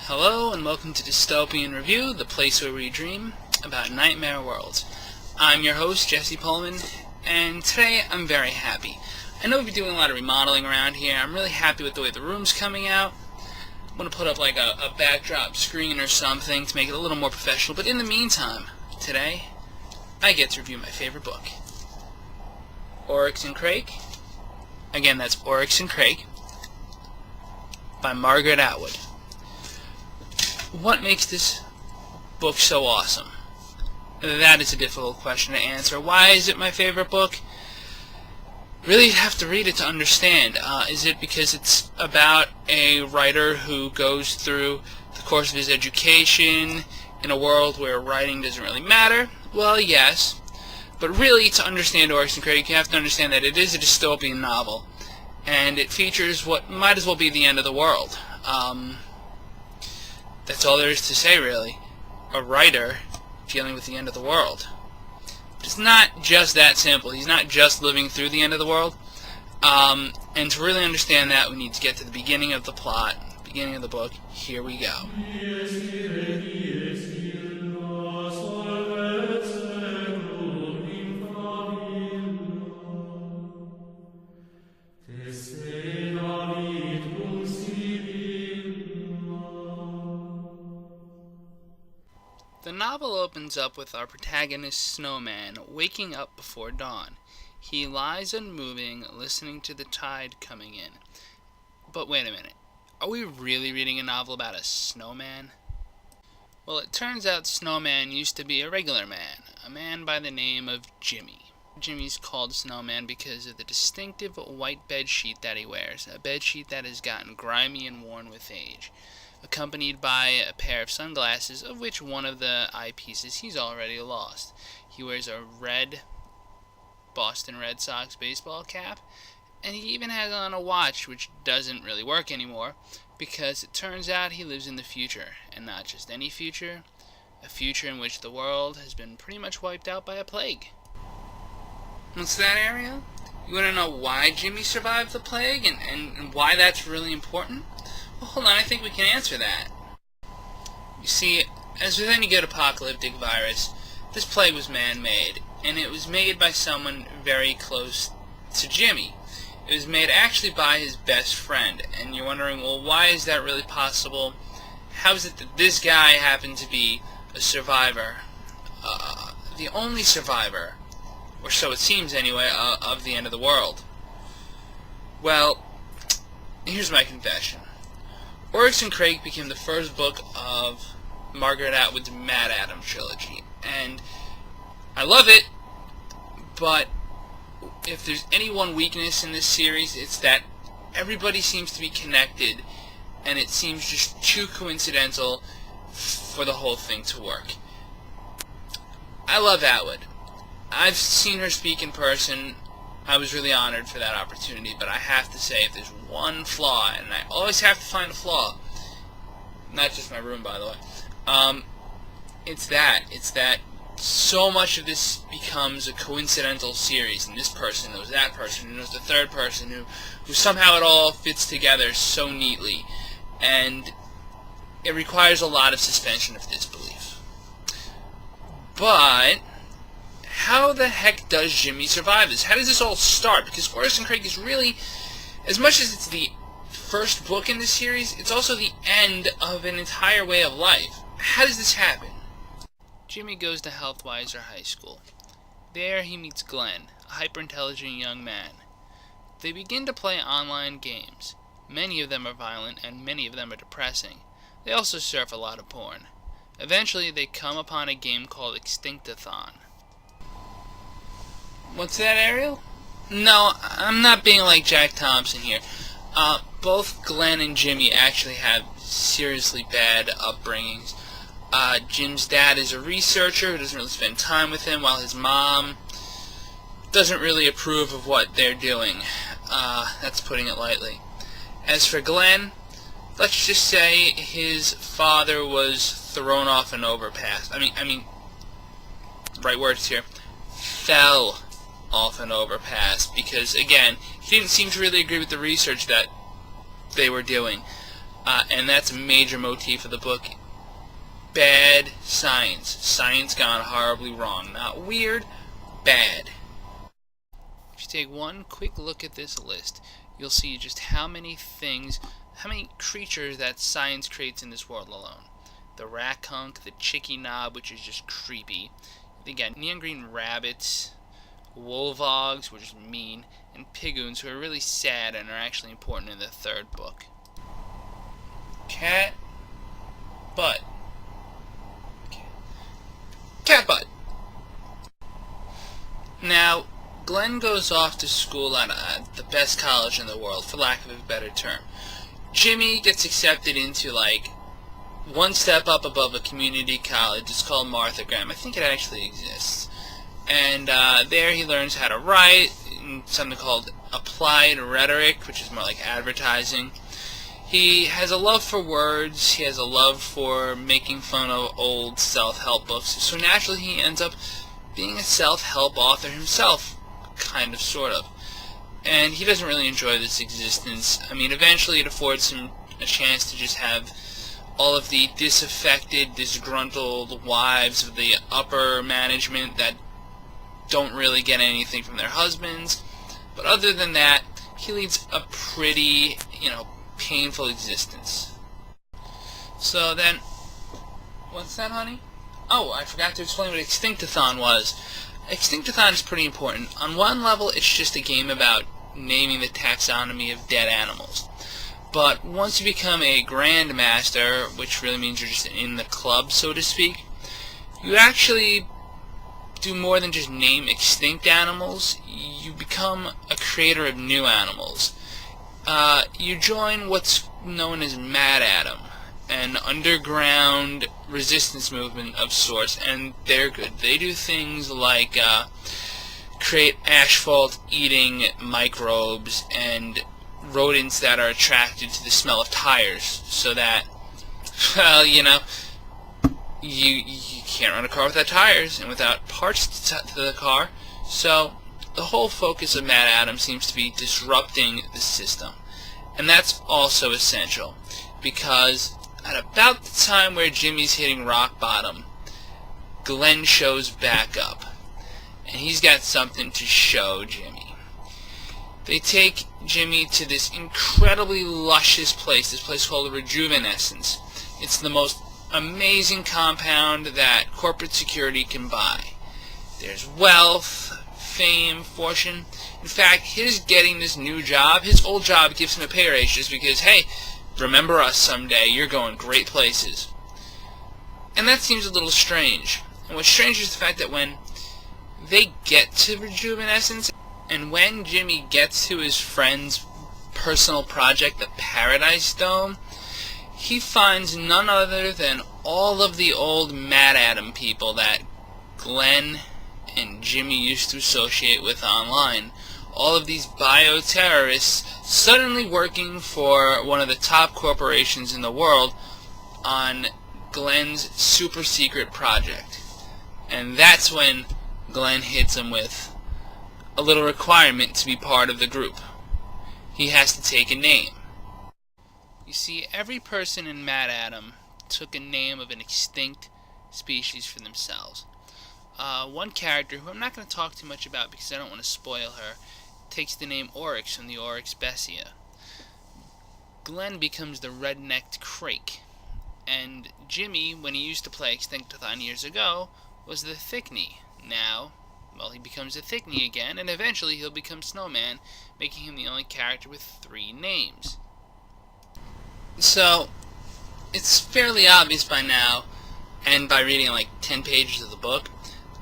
Hello and welcome to Dystopian Review, the place where we dream about nightmare worlds. I'm your host, Pohlman, and today I'm very happy. I know we've been doing a lot of remodeling around here. I'm really happy with the way the room's coming out. I'm going to put up like a backdrop screen or something to make it a little more professional, but in the meantime, today, I get to review my favorite book. Oryx and Crake. Again, that's Oryx and Crake by Margaret Atwood. What makes this book so awesome? That is a difficult question to answer. Why is it my favorite book? Really, you'd have to read it to understand. Is it because it's about a writer who goes through the course of his education in a world where writing doesn't really matter? Well, yes. But really, to understand Oryx and Crake, you have to understand that it is a dystopian novel. And it features what might as well be the end of the world. That's all there is to say, really. A writer dealing with the end of the world. But it's not just that simple. He's not just living through the end of the world. And to really understand that, we need to get to the beginning of the plot, beginning of the book. Here we go. The novel opens up with our protagonist, Snowman, waking up before dawn. He lies unmoving, listening to the tide coming in. But wait a minute. Are we really reading a novel about a snowman? Well, it turns out Snowman used to be a regular man, a man by the name of Jimmy. Jimmy's called Snowman because of the distinctive white bedsheet that he wears, a bedsheet that has gotten grimy and worn with age, accompanied by a pair of sunglasses, of which one of the eyepieces he's already lost. He wears a red Boston Red Sox baseball cap, and he even has on a watch which doesn't really work anymore, because it turns out he lives in the future, and not just any future, a future in which the world has been pretty much wiped out by a plague. What's that, Ariel? You want to know why Jimmy survived the plague, and why that's really important? Well, hold on, I think we can answer that. You see, as with any good apocalyptic virus, this plague was man-made, and it was made by someone very close to Jimmy. It was made actually by his best friend, and you're wondering, well, why is that really possible? How is it that this guy happened to be a survivor? The only survivor, or so it seems anyway, of the end of the world. Well, here's my confession. Oryx and Crake became the first book of Margaret Atwood's Mad Adam trilogy, and I love it, but if there's any one weakness in this series, it's that everybody seems to be connected, and it seems just too coincidental for the whole thing to work. I love Atwood. I've seen her speak in person. I was really honored for that opportunity, but I have to say, if there's one flaw, and I always have to find a flaw, not just my room, by the way, it's that so much of this becomes a coincidental series, and this person knows that person, who knows the third person, who somehow it all fits together so neatly, and it requires a lot of suspension of disbelief. But how the heck does Jimmy survive this? How does this all start? Because Oryx and Crake is really, as much as it's the first book in this series, it's also the end of an entire way of life. How does this happen? Jimmy goes to Healthwiser High School. There he meets Glenn, a hyper-intelligent young man. They begin to play online games. Many of them are violent, and many of them are depressing. They also surf a lot of porn. Eventually, they come upon a game called Extinctathon. What's that, Ariel? No, I'm not being like Jack Thompson here. Both Glenn and Jimmy actually have seriously bad upbringings. Jim's dad is a researcher who doesn't really spend time with him, while his mom doesn't really approve of what they're doing. That's putting it lightly. As for Glenn, let's just say his father was thrown off an overpass. I mean, right words here. Fell off an overpass because, again, he didn't seem to really agree with the research that they were doing. and that's a major motif of the book. Bad science. Science gone horribly wrong. Not weird, bad. If you take one quick look at this list, you'll see just how many creatures that science creates in this world alone. The rackhunk, the chicky knob, which is just creepy. They got neon green rabbits, wolvogs, which is mean, and pigoons, who are really sad and are actually important in the third book. Cat butt. Cat butt. Now, Glenn goes off to school at the best college in the world, for lack of a better term. Jimmy gets accepted into, like, one step up above a community college. It's called Martha Graham. I think it actually exists. And there he learns how to write in something called applied rhetoric, which is more like advertising. He has a love for words. He has a love for making fun of old self-help books. So naturally he ends up being a self-help author himself, kind of, sort of. And he doesn't really enjoy this existence. I mean, eventually it affords him a chance to just have all of the disaffected, disgruntled wives of the upper management that don't really get anything from their husbands. But other than that, he leads a pretty, painful existence. So then, what's that, honey? Oh, I forgot to explain what Extinctathon was. Extinctathon is pretty important. On one level, it's just a game about naming the taxonomy of dead animals. But once you become a grandmaster, which really means you're just in the club, so to speak, you actually do more than just name extinct animals. You become a creator of new animals. You join what's known as Mad Adam, an underground resistance movement of sorts, and they're good. They do things like create asphalt-eating microbes and rodents that are attracted to the smell of tires, so that, well, you can't run a car without tires and without parts to the car. So the whole focus of Mad Adam seems to be disrupting the system. And that's also essential, because at about the time where Jimmy's hitting rock bottom, Glenn shows back up, and he's got something to show Jimmy. They take Jimmy to this incredibly luscious place, this place called Rejuvenescence. It's the most amazing compound that corporate security can buy. There's wealth, fame, fortune. In fact, his getting this new job, his old job gives him a pay raise just because, hey, remember us someday, you're going great places. And that seems a little strange. And what's strange is the fact that when they get to Rejuvenescence, and when Jimmy gets to his friend's personal project, the Paradise Dome, he finds none other than all of the old Mad Adam people that Glenn and Jimmy used to associate with online. All of these bioterrorists suddenly working for one of the top corporations in the world on Glenn's super secret project. And that's when Glenn hits him with a little requirement to be part of the group. He has to take a name. You see, every person in Mad Adam took a name of an extinct species for themselves. One character, who I'm not going to talk too much about because I don't want to spoil her, takes the name Oryx from the Oryx Bessia. Glenn becomes the red-necked Crake. And Jimmy, when he used to play Extinctathon years ago, was the Thickney. Now, well, he becomes a Thickney again, and eventually he'll become Snowman, making him the only character with 3 names. So, it's fairly obvious by now, and by reading like 10 pages of the book,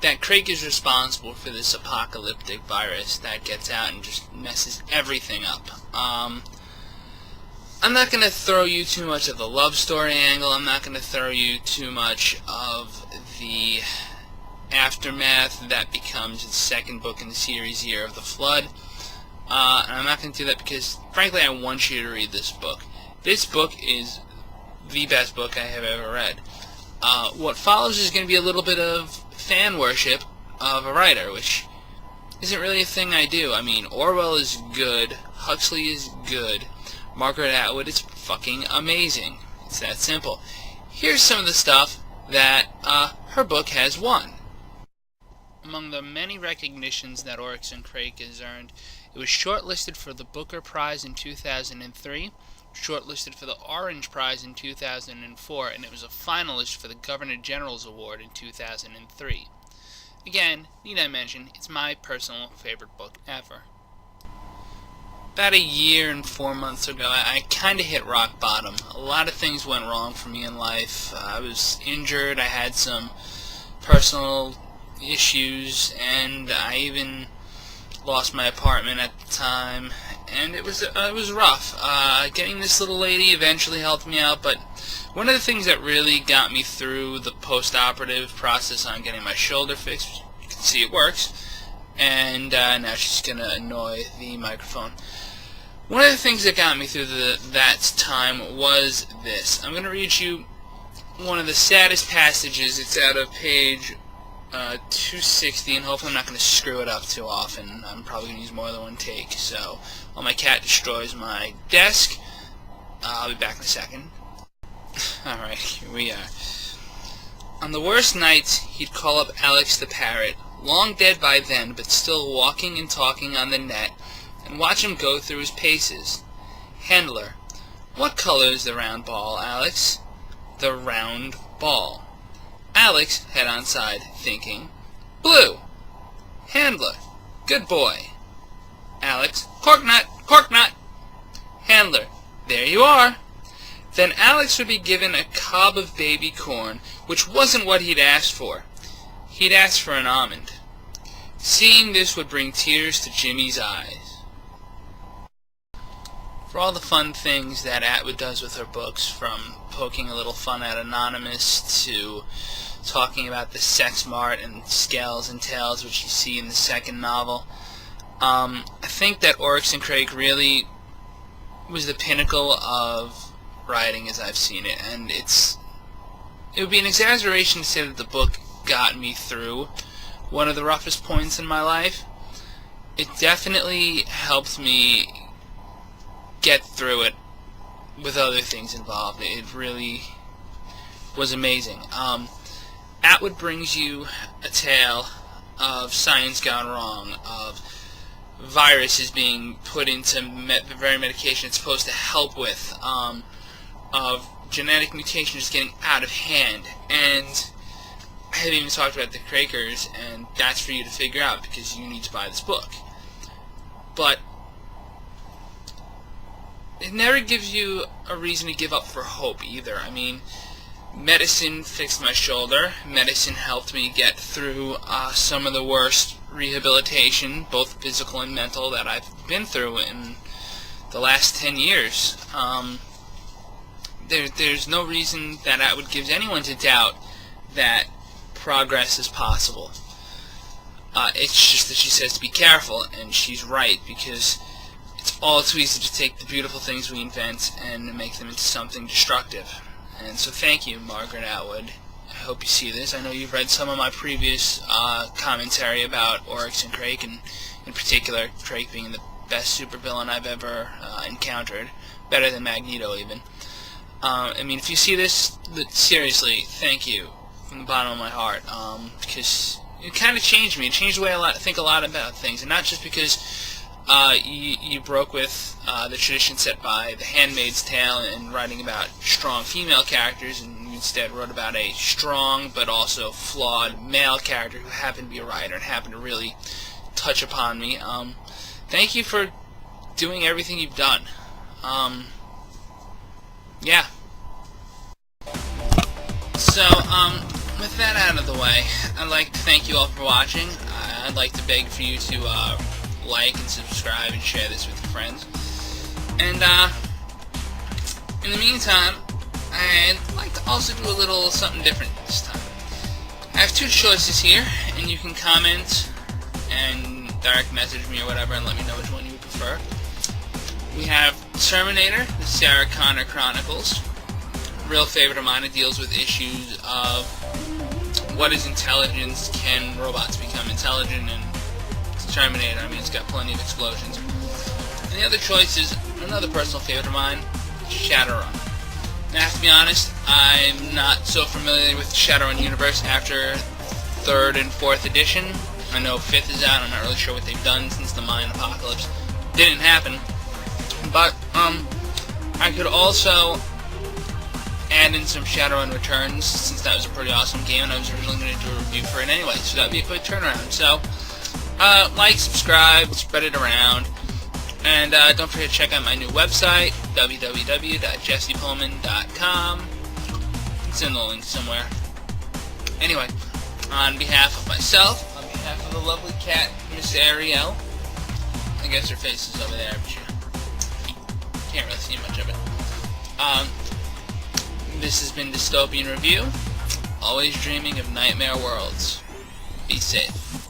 that Crake is responsible for this apocalyptic virus that gets out and just messes everything up. I'm not going to throw you too much of the love story angle. I'm not going to throw you too much of the aftermath that becomes the second book in the series, Year of the Flood. And I'm not going to do that because, frankly, I want you to read this book. This book is the best book I have ever read. What follows is going to be a little bit of fan worship of a writer, which isn't really a thing I do. I mean, Orwell is good, Huxley is good, Margaret Atwood is fucking amazing. It's that simple. Here's some of the stuff that her book has won. Among the many recognitions that Oryx and Crake has earned, it was shortlisted for the Booker Prize in 2003, shortlisted for the Orange Prize in 2004, and it was a finalist for the Governor General's Award in 2003. Again, need I mention, it's my personal favorite book ever. About a year and 4 months ago, I kind of hit rock bottom. A lot of things went wrong for me in life. I was injured, I had some personal issues, and I even lost my apartment at the time, and it was rough. Getting this little lady eventually helped me out, but one of the things that really got me through the post-operative process on getting my shoulder fixed, you can see it works, and now she's going to annoy the microphone. One of the things that got me through that time was this. I'm going to read you one of the saddest passages. It's out of page 260, and hopefully I'm not going to screw it up too often. I'm probably going to use more than one take, so while my cat destroys my desk, I'll be back in a second. Alright, here we are. On the worst nights, he'd call up Alex the Parrot, long dead by then, but still walking and talking on the net, and watch him go through his paces. Handler: what color is the round ball, Alex? The round ball. Alex, head on side, thinking. Blue. Handler: good boy. Alex: cork nut, cork nut. Handler: there you are. Then Alex would be given a cob of baby corn, which wasn't what he'd asked for. He'd asked for an almond. Seeing this would bring tears to Jimmy's eyes. For all the fun things that Atwood does with her books, from poking a little fun at Anonymous to talking about the sex mart and scales and tails, which you see in the second novel, I think that Oryx and Crake really was the pinnacle of writing as I've seen it, and it would be an exaggeration to say that the book got me through one of the roughest points in my life. It definitely helped me get through it with other things involved. It really was amazing. Atwood brings you a tale of science gone wrong, of viruses being put into the very medication it's supposed to help with, of genetic mutations getting out of hand, and I haven't even talked about the Crakers, and that's for you to figure out because you need to buy this book. But it never gives you a reason to give up for hope either. I mean, medicine fixed my shoulder. Medicine helped me get through some of the worst rehabilitation, both physical and mental, that I've been through in the last 10 years. There's no reason that Atwood gives anyone to doubt that progress is possible. It's just that she says to be careful, and she's right, because it's all too easy to take the beautiful things we invent and make them into something destructive. And so thank you, Margaret Atwood. I hope you see this. I know you've read some of my previous commentary about Oryx and Crake, and in particular, Crake being the best supervillain I've ever encountered. Better than Magneto, even. I mean, if you see this, seriously, thank you from the bottom of my heart, because it kind of changed me. It changed the way I think a lot about things, and not just because you broke with the tradition set by The Handmaid's Tale and writing about strong female characters, and you instead wrote about a strong but also flawed male character who happened to be a writer and happened to really touch upon me. Thank you for doing everything you've done. Yeah. So, with that out of the way, I'd like to thank you all for watching. I'd like to beg for you to like and subscribe and share this with your friends. And in the meantime, I'd like to also do a little something different this time. I have two choices here, and you can comment and direct message me or whatever and let me know which one you would prefer. We have Terminator, the Sarah Connor Chronicles. A real favorite of mine. It deals with issues of what is intelligence, can robots become intelligent, and it's Terminator. I mean, it's got plenty of explosions. And the other choice is another personal favorite of mine, Shadowrun. Now, I have to be honest, I'm not so familiar with the Shadowrun universe after 3rd and 4th edition. I know 5th is out. I'm not really sure what they've done since the Mayan apocalypse didn't happen. But I could also add in some Shadowrun Returns, since that was a pretty awesome game, and I was originally going to do a review for it anyway, so that would be a quick turnaround. So, like, subscribe, spread it around, and don't forget to check out my new website, www.jessepohlman.com. It's in the link somewhere. Anyway, on behalf of myself, on behalf of the lovely cat, Miss Ariel, I guess her face is over there, but you can't really see much of it. This has been Dystopian Review, always dreaming of nightmare worlds. Be safe.